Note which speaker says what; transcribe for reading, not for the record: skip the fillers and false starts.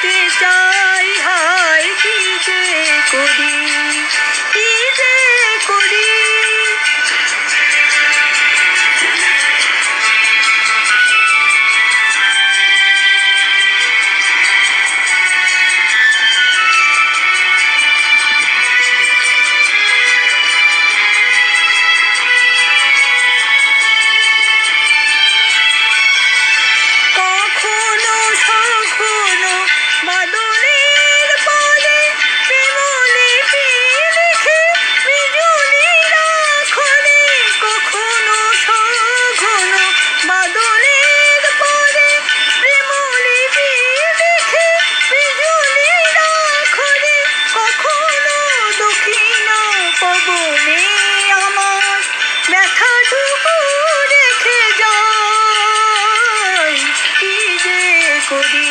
Speaker 1: বাঁচতে চাই, হায় কি যে করি, কি যে করি। কখনো সখনো বাদলের পরে প্রেমলিপি লিখে বিজুলি রাখলে, কখনো সখনো বাদলের পরে প্রেমলিপি লিখে বিজুলি রাখলে, কখনো দক্ষিণ পবনে আমার ব্যথাটুকু রেখে যায়, কি যে করি।